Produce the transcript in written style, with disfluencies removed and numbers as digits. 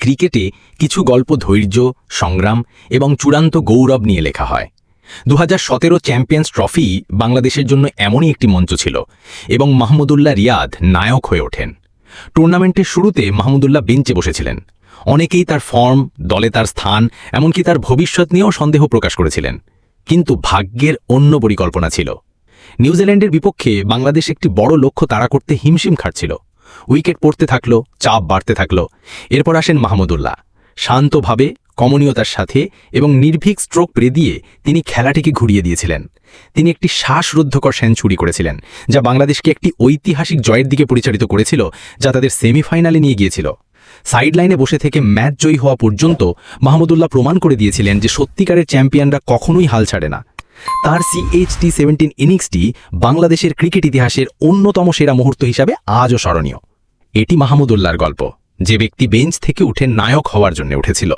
ক্রিকেটে কিছু গল্প ধৈর্য, সংগ্রাম এবং চূড়ান্ত গৌরব নিয়ে লেখা হয়। 2017 চ্যাম্পিয়ন্স ট্রফি বাংলাদেশের জন্য এমনই একটি মঞ্চ ছিল এবং মাহমুদুল্লাহ রিয়াদ নায়ক হয়ে ওঠেন। টুর্নামেন্টের শুরুতে মাহমুদুল্লাহ বেঞ্চে বসেছিলেন। অনেকেই তার ফর্ম, দলে তার স্থান, এমনকি তার ভবিষ্যৎ নিয়েও সন্দেহ প্রকাশ করেছিলেন। কিন্তু ভাগ্যের অন্য পরিকল্পনা ছিল। নিউজিল্যান্ডের বিপক্ষে বাংলাদেশ একটি বড় লক্ষ্য তাড়া করতে হিমশিম খাটছিল। উইকেট পড়তে থাকলো, চাপ বাড়তে থাকলো। এরপর আসেন মাহমুদুল্লাহ। শান্তভাবে, কমনীয়তার সাথে এবং নির্ভীক স্ট্রোক দিয়ে তিনি খেলাটিকে ঘুরিয়ে দিয়েছিলেন। তিনি একটি শ্বাসরুদ্ধকর সেঞ্চুরি করেছিলেন, যা বাংলাদেশকে একটি ঐতিহাসিক জয়ের দিকে পরিচালিত করেছিল, যা তাদের সেমিফাইনালে নিয়ে গিয়েছিল। সাইডলাইনে বসে থেকে ম্যাচ জয়ী হওয়া পর্যন্ত মাহমুদুল্লাহ প্রমাণ করে দিয়েছিলেন যে সত্যিকারের চ্যাম্পিয়নরা কখনোই হাল ছাড়ে না। তার CHT-17 ইনিংসটি বাংলাদেশের ক্রিকেট ইতিহাসের অন্যতম সেরা মুহূর্ত হিসাবে আজও স্মরণীয়। এটি মাহমুদুল্লাহর গল্প, যে ব্যক্তি বেঞ্চ থেকে উঠে নায়ক হওয়ার জন্য উঠেছিল।